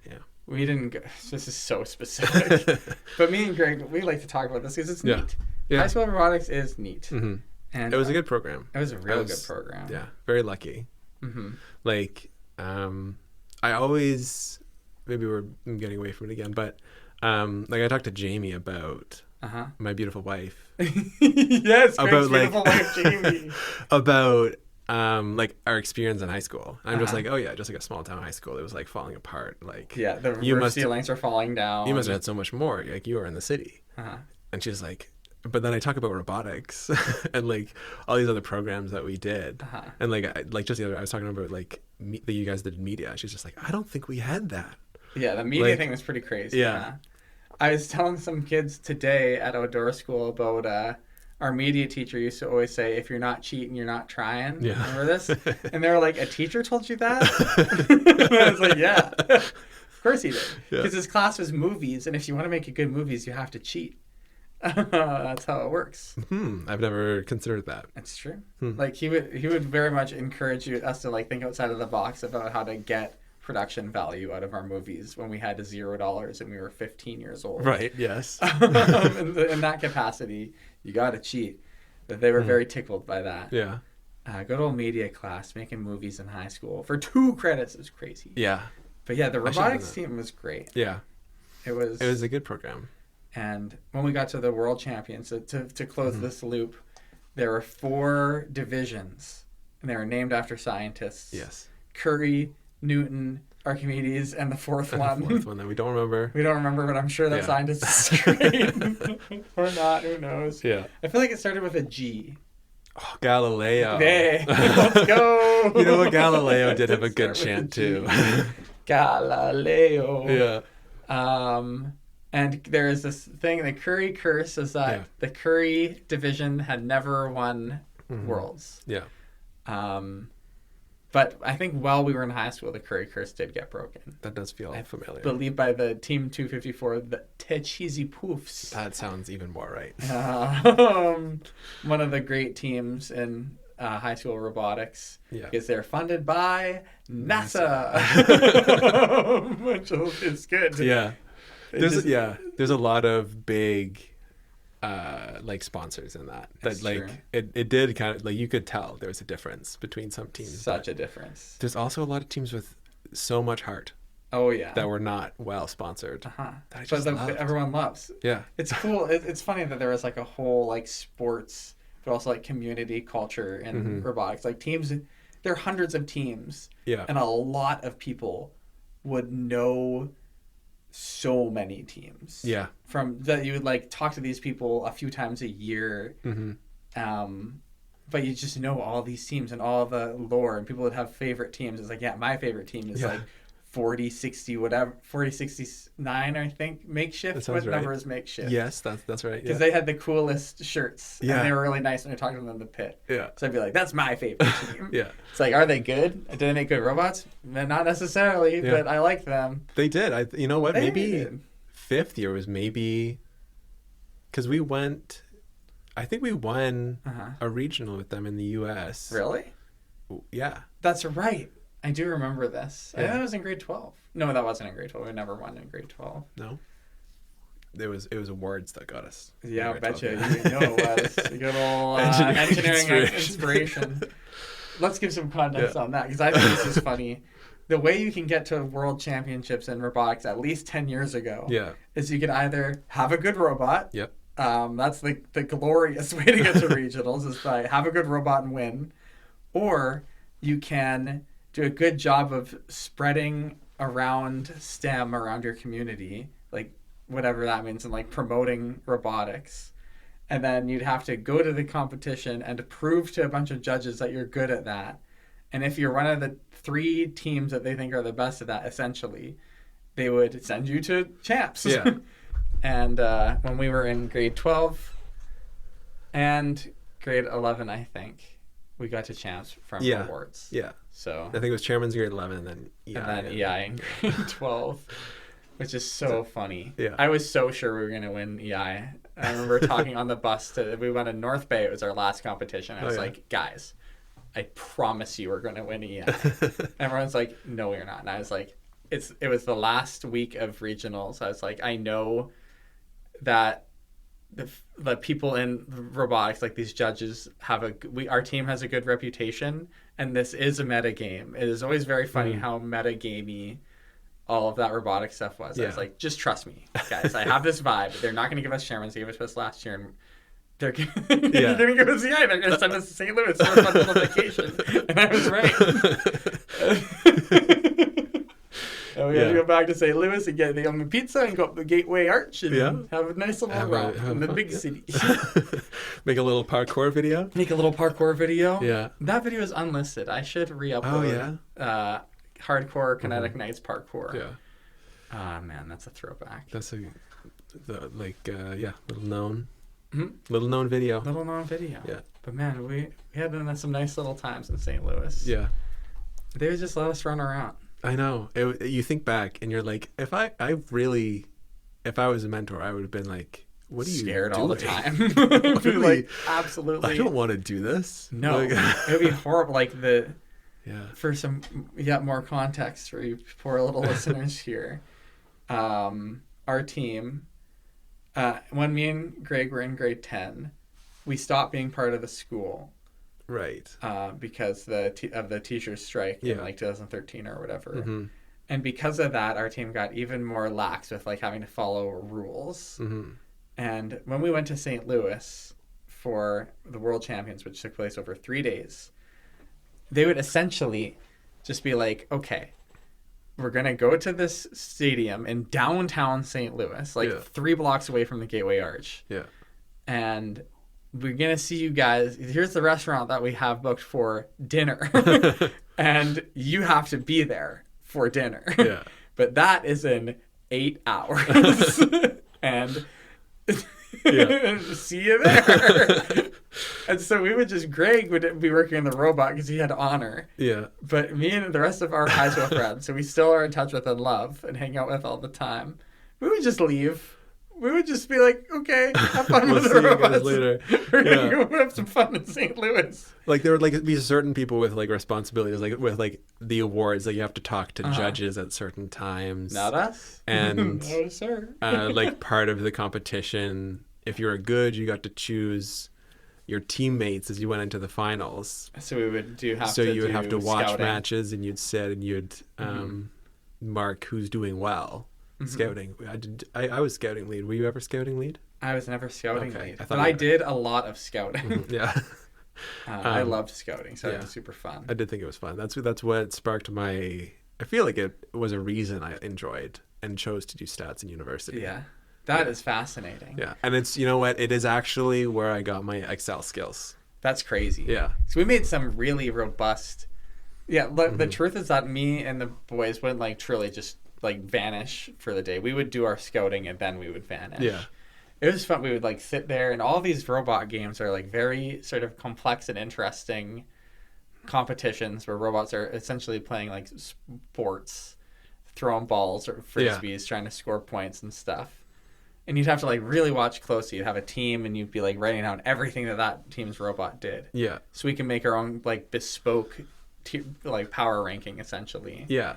Yeah. We didn't go. This is so specific. But me and Greg, we like to talk about this because it's neat. Yeah. High school robotics is neat. Mm-hmm. And it was a good program. It was a real good program. Yeah. Very lucky. Mm-hmm. Like, I always, maybe we're getting away from it again, but like I talked to Jamie about my beautiful wife. Yes, About, Greg's beautiful wife, Jamie. About like our experience in high school. I'm just like, oh yeah, just like a small town high school. It was like falling apart. Like, Yeah, the roof ceilings are falling down. You must have had so much more. Like, you were in the city. And she's like, but then I talk about robotics and like all these other programs that we did. And like just the other, I was talking about like that you guys did media. She's just like, I don't think we had that. Yeah, the media thing was pretty crazy. Yeah. I was telling some kids today at outdoor school about our media teacher used to always say, if you're not cheating, you're not trying. Yeah. Remember this? And they were like, a teacher told you that? And I was like, yeah. Of course he did. Because his class was movies, and if you want to make a good movies, you have to cheat. That's how it works. I've never considered that. That's true. Like he would very much encourage us to like think outside of the box about how to get production value out of our movies when we had $0 and we were 15 years old. Right. Yes. In that capacity, you got to cheat. But they were very tickled by that. Yeah. Good old media class, making movies in high school for 2 credits is crazy. Yeah. But yeah, the robotics team was great. Yeah. It was a good program. And when we got to the World Champions, to close this loop, there were 4 divisions, and they were named after scientists. Yes. Curie, Newton, Archimedes, and the fourth one. The fourth one that we don't remember. We don't remember, but I'm sure that scientist is great. Or not, who knows? Yeah. I feel like it started with a G. Oh, Galileo. Hey, let's go. You know what? Galileo did have a good chant too. Galileo. Yeah. And there is this thing, the Curie curse is that the Curie division had never won Worlds. Yeah. But I think while we were in high school, the Curie curse did get broken. That does feel familiar. I believe by the Team 254, the Techizi Poofs. That sounds even more right. One of the great teams in high school robotics. Yeah. Because they're funded by NASA. Which is good. Yeah. There's a lot of big like sponsors in that like true. It did kind of like you could tell there was a difference between some teams. Such a difference. There's also a lot of teams with so much heart. Oh yeah. That were not well sponsored. But everyone loves. Yeah. It's cool. It's funny that there was like a whole like sports, but also like community culture in robotics. Like teams, there are hundreds of teams. Yeah. And a lot of people would know so many teams. Yeah. From that you would like talk to these people a few times a year. But you just know all these teams and all the lore, and people would have favorite teams. It's like, my favorite team is like 40, 60, whatever, 40, 69, I think, makeshift. What number is makeshift? Yes, that's right. Because they had the coolest shirts. Yeah. And they were really nice when you're talking to them in the pit. Yeah. So I'd be like, that's my favorite team. Yeah. It's like, are they good? Did they make good robots? Not necessarily, but I like them. They did. You know what? Maybe fifth year was maybe... Because we went... I think we won a regional with them in the U.S. Really? Yeah. That's right. I do remember this. I think that was in grade 12. No, that wasn't in grade 12. We never won in grade 12. No? It was awards that got us. Yeah, I bet you. You know it was. Good old engineering inspiration. Let's give some context on that, because I think this is funny. The way you can get to world championships in robotics at least 10 years ago is you can either have a good robot. Yep. That's the glorious way to get to regionals, is by have a good robot and win. Or you can do a good job of spreading around STEM around your community, like whatever that means, and like promoting robotics. And then you'd have to go to the competition and to prove to a bunch of judges that you're good at that. And if you're one of the 3 teams that they think are the best at that, essentially, they would send you to champs. Yeah. And when we were in grade 12 and grade 11, I think, we got to champs from awards. Yeah. So I think it was chairman's grade 11 and then EI. And then EI in grade 12, which is so funny. Yeah. I was so sure we were going to win EI. I remember talking on the bus we went to North Bay. It was our last competition. I was like, guys, I promise you we're going to win EI. Everyone's like, no, we're not. And I was like, it was the last week of regionals. I was like, I know that the people in robotics, like these judges, our team has a good reputation, and this is a meta game. It is always very funny how meta gamey all of that robotic stuff was. I was like, just trust me, guys. I have this vibe. They're not going to give us Shermans. They gave it to us last year, and they're going to give us They're going to send us to St. Louis for a fun little vacation. And I was right. And we had to go back to St. Louis and get the pizza and go up the Gateway Arch and have a nice little romp in the big city. Make a little parkour video. Yeah. That video is unlisted. I should re-upload. Hardcore Kinetic Knights parkour. Yeah. Ah, man, that's a throwback. That's little known video. Little known video. Yeah. But man, we had some nice little times in St. Louis. Yeah. They would just let us run around. I know. You think back and you're like, if I was a mentor, I would have been like, what are you scared doing? all the time? Really, like, absolutely. I don't want to do this. No. Like, it would be horrible. Like yeah. For some more context for you poor little listeners here, our team, when me and Greg were in grade 10, we stopped being part of the school. Right. Because of the teachers' strike in like 2013 or whatever. Mm-hmm. And because of that, our team got even more lax with like having to follow rules. Mm-hmm. And when we went to St. Louis for the World Champions, which took place over 3 days, they would essentially just be like, okay, we're going to go to this stadium in downtown St. Louis, like 3 blocks away from the Gateway Arch. Yeah. And we're going to see you guys. Here's the restaurant that we have booked for dinner. And you have to be there for dinner. Yeah. But that is in 8 hours. And see you there. And so Greg would be working on the robot because he had honor. Yeah. But me and the rest of our high school friends, so we still are in touch with and love and hang out with all the time, we would just leave. We would just be like, okay, have fun with the robots. Later. We're going to go have some fun in St. Louis. Like there would like be certain people with like responsibilities, like with like the awards, like you have to talk to judges at certain times. Not us. And no, sir. like part of the competition, if you were good, you got to choose your teammates as you went into the finals. So we would you would have to watch scouting. Matches, and you'd sit and you'd mark who's doing well. Scouting. I was scouting lead. Were you ever scouting lead? I was never scouting lead, but I did a lot of scouting. Yeah. I loved scouting, so it was super fun. I did think it was fun. That's what sparked my. I feel like it was a reason I enjoyed and chose to do stats in university. Yeah, that is fascinating. Yeah, and it's it is actually where I got my Excel skills. That's crazy. Yeah. So we made some really robust. Yeah, the truth is that me and the boys wouldn't like truly just like vanish for the day. We would do our scouting and then we would vanish. Yeah. It was fun. We would like sit there, and all these robot games are like very sort of complex and interesting competitions where robots are essentially playing like sports, throwing balls or frisbees, trying to score points and stuff. And you'd have to like really watch closely. You'd have a team and you'd be like writing down everything that team's robot did. Yeah. So we can make our own like bespoke like power ranking essentially. Yeah.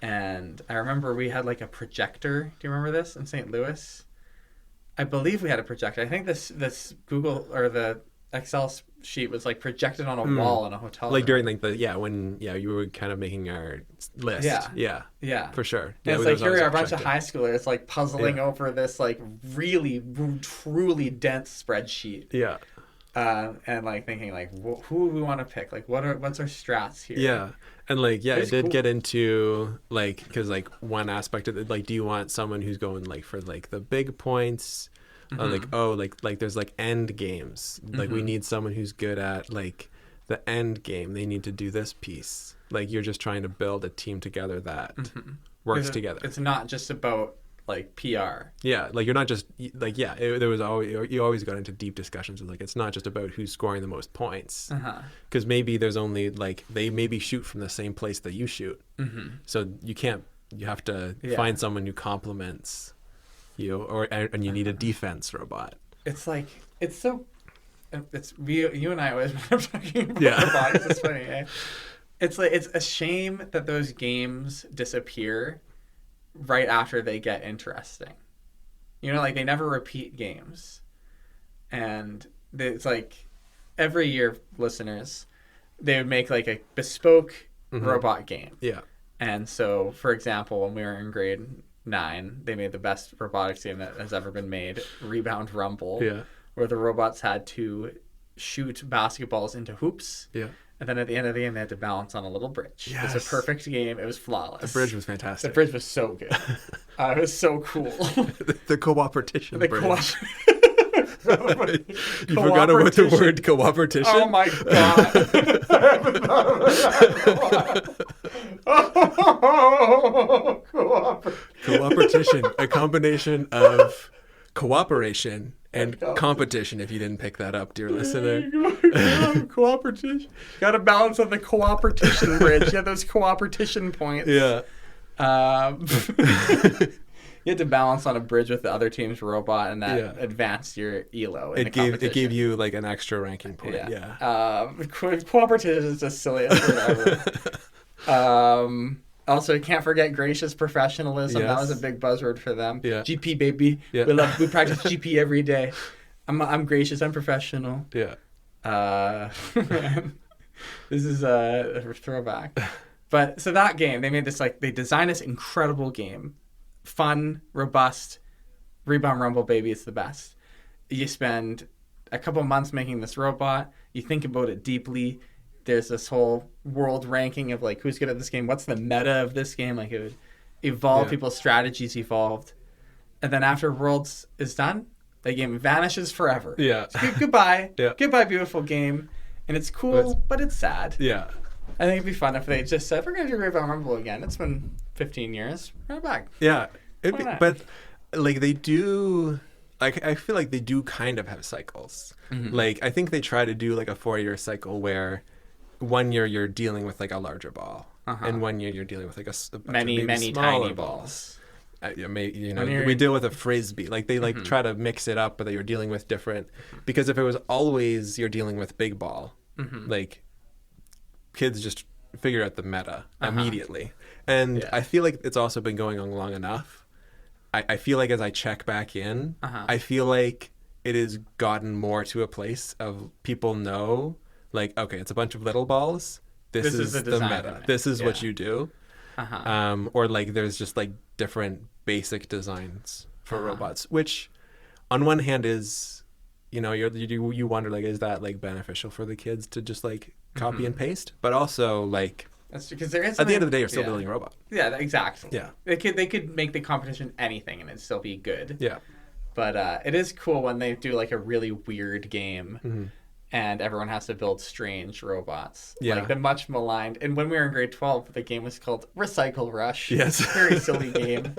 And I remember we had like a projector. Do you remember this in St. Louis? I believe we had a projector. I think this Google or the Excel sheet was like projected on a wall in a hotel Like room. during like when you were kind of making our list. Yeah. For sure. And it's there like was here we always are, a bunch of projector. high schoolers like puzzling over this like really truly dense spreadsheet. Yeah. And like thinking like who do we want to pick? Like what's our strats here? Yeah. And like, it did cool. get into like, because like one aspect of it, like, do you want someone who's going like for like the big points? Or like there's like end games. Like we need someone who's good at like the end game. They need to do this piece. Like you're just trying to build a team together that works together. It's not just about like PR. Yeah, like you're not just like there was always you always got into deep discussions of like it's not just about who's scoring the most points because maybe there's only like they maybe shoot from the same place that you shoot, so you have to find someone who complements you and you need a defense robot. It's like you and I always end up talking about robotics. It's funny. Eh? It's like it's a shame that those games disappear right after they get interesting. Like they never repeat games. And it's like every year, listeners, they would make like a bespoke robot game. Yeah. And so, for example, when we were in grade 9, they made the best robotics game that has ever been made, Rebound Rumble, where the robots had to shoot basketballs into hoops. Yeah. And then at the end of the game, they had to balance on a little bridge. Yes. It was a perfect game. It was flawless. The bridge was fantastic. The bridge was so good. It was so cool. The cooperation bridge. You forgot about the word cooperation? Oh my God. I haven't thought of that. Cooperation. A combination of cooperation and competition, if you didn't pick that up, dear listener. Cooperation. Got to balance on the cooperation bridge. You have those cooperation points. Yeah. You had to balance on a bridge with the other team's robot, and that advanced your elo. It gave you like an extra ranking point. Yeah. Cooperative is the silliest word ever. Also, can't forget gracious professionalism. Yes. That was a big buzzword for them. Yeah. GP, baby. Yeah. We practice GP every day. I'm gracious. I'm professional. Yeah. This is a throwback. But so that game, they made this they designed this incredible game. Fun, robust, Rebound Rumble, baby, it's the best. You spend a couple months making this robot. You think about it deeply. There's this whole world ranking of who's good at this game. What's the meta of this game? It would evolve. People's strategies evolved. And then after Worlds is done, the game vanishes forever. Yeah. So goodbye. Yeah. Goodbye, beautiful game. And it's cool, but it's sad. Yeah. I think it'd be fun if they just said, we're going to do Rebound Rumble again. It's been 15 years. Bring it back. Yeah. But they do... I feel like they do kind of have cycles. Mm-hmm. I think they try to do a 4-year cycle where 1 year you're dealing with a larger ball. And 1 year you're dealing with a many tiny balls. We deal with a frisbee. They try to mix it up, but that you're dealing with different... Because if it was always you're dealing with big ball, kids just figure out the meta immediately. And I feel like it's also been going on long enough. I feel like as I check back in, I feel like it has gotten more to a place of people know, okay, it's a bunch of little balls. This is the meta. This is what you do. Or there's just different basic designs for robots, which on one hand is, you wonder is that beneficial for the kids to just copy and paste, but also that's because there is at the end of the day you're still building a robot. Yeah, exactly. Yeah, they could make the competition anything and it'd still be good. Yeah, but it is cool when they do a really weird game and everyone has to build strange robots. Yeah, the much maligned. And when we were in grade 12, the game was called Recycle Rush. Yes, very silly game.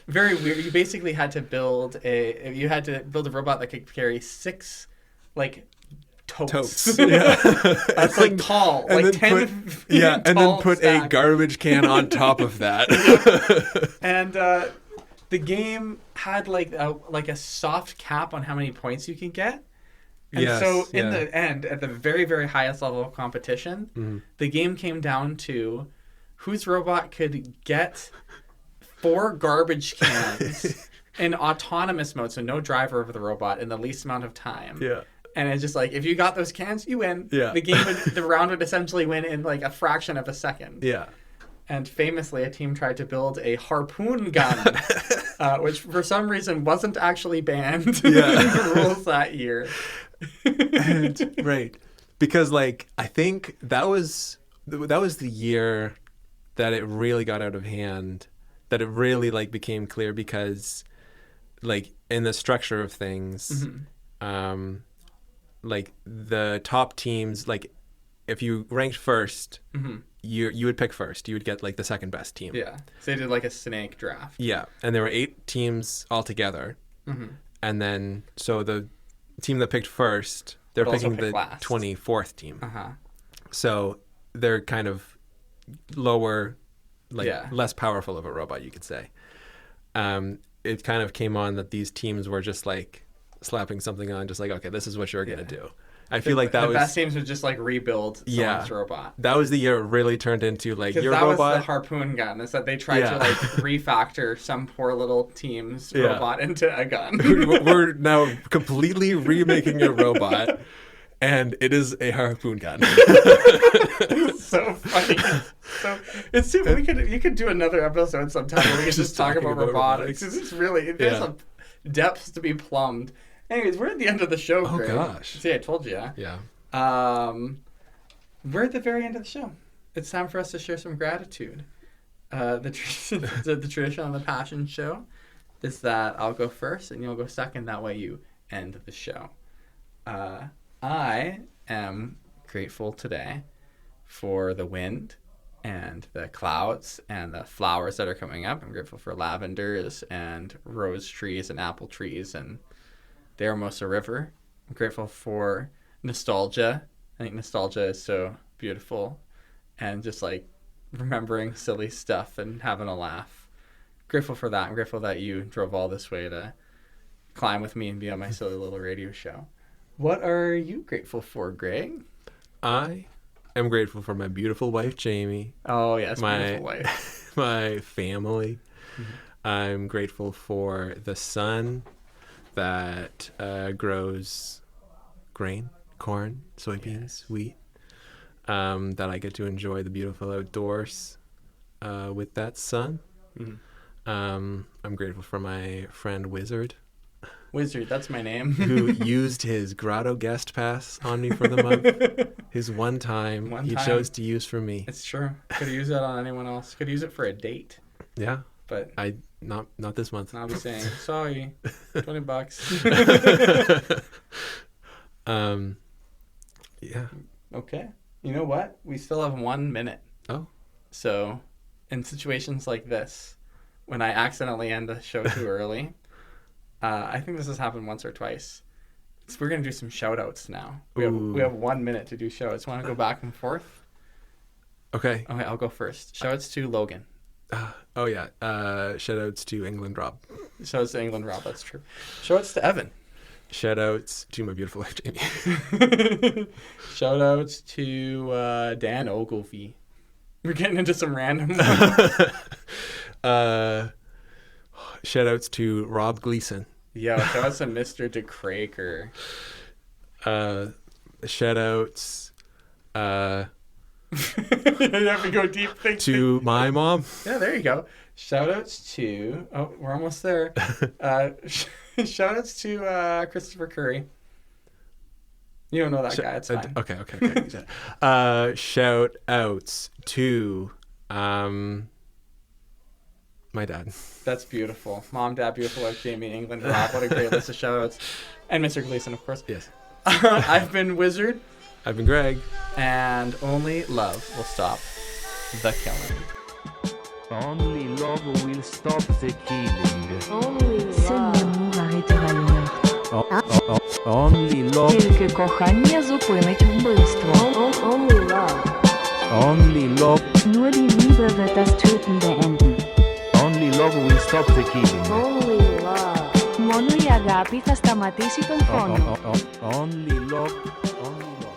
Very weird. You basically had to build a robot that could carry 6 totes. Yeah. That's tall. And 10 feet and then put a garbage can on top of that. And the game had a soft cap on how many points you can get. And so in the end, at the very, very highest level of competition, the game came down to whose robot could get 4 garbage cans in autonomous mode, so no driver of the robot, in the least amount of time. Yeah. And it's just if you got those cans, you win. Yeah. The round would essentially win in a fraction of a second. Yeah. And famously, a team tried to build a harpoon gun, which for some reason wasn't actually banned in the rules that year. Right. Because I think that was the year that it really got out of hand, that it really became clear because in the structure of things, the top teams, if you ranked first, you would pick first. You would get the second best team. Yeah. So they did a snake draft. Yeah. And there were 8 teams altogether. And then so the team that picked first, they're picking the last. 24th team. So they're kind of lower, less powerful of a robot, you could say. It kind of came on that these teams were just slapping something on, just okay, this is what you're gonna do. I feel that was... The best teams would just rebuild someone's robot. That was the year it really turned into your robot... that was the harpoon gun, is that they tried to refactor some poor little team's robot into a gun. We're now completely remaking a robot, And it is a harpoon gun. It's so funny. So it's super. You could do another episode sometime where we can just talk about robotics. It's really there's some depths to be plumbed. Anyways, we're at the end of the show. Oh Greg. gosh. See, I told you. Yeah. We're at the very end of the show. It's time for us to share some gratitude. The tradition on the Passion Show is that I'll go first and you'll go second. That way you end the show. I am grateful today for the wind and the clouds and the flowers that are coming up. I'm grateful for lavenders and rose trees and apple trees and the Hermosa River. I'm grateful for nostalgia. I think nostalgia is so beautiful and just like remembering silly stuff and having a laugh. Grateful for that. I'm grateful that you drove all this way to climb with me and be on my silly little radio show. What are you grateful for, Greg? I am grateful for my beautiful wife, Jamie. Oh, yes, beautiful wife. My family. Mm-hmm. I'm grateful for the sun that grows grain, corn, soybeans, wheat. That I get to enjoy the beautiful outdoors with that sun. Mm-hmm. I'm grateful for my friend Wizard. Wizard, that's my name. Who used his Grotto guest pass on me for the month. His one time he chose to use for me. It's true. Could have used that on anyone else. Could use it for a date. Yeah. But I not this month. I'll be saying, sorry, $20. Yeah. Okay. You know what? We still have 1 minute. Oh. So in situations like this, when I accidentally end the show too early, I think this has happened once or twice. So we're going to do some shout-outs now. We have 1 minute to do shout-outs. Want to go back and forth? Okay. Okay, I'll go first. Shout-outs to Logan. Oh, yeah. Shout-outs to England Rob. Shout-outs to England Rob, that's true. Shout-outs to Evan. Shout-outs to my beautiful wife, Jamie. Shout-outs to Dan Ogilvie. We're getting into some random ones. Shout-outs to Rob Gleason. Yo, shout-outs to Mr. DeCraker. Shout-outs you have to go deep thinking. to my mom. Yeah, there you go. Shout-outs to... Oh, we're almost there. Shout-outs to Christopher Curry. You don't know that guy. It's fine. Okay. Shout-outs to... my dad. That's beautiful. Mom, Dad, beautiful wife, Jamie, England, Rob. What a great list of shout-outs. And Mr. Gleason, of course. Yes. I've been Wizard. I've been Greg. And only love will stop the killing. Only love will stop the killing. Only Seul l'amour arrêtera le meurtre. Only love. Тільки кохання зупинить вбивство. Only love. Only love. Nur die Liebe wird das Töten beenden. Only love will stop the killing. Only love. Μόνο η αγάπη θα σταματήσει τον πόνο. Only love. Only love.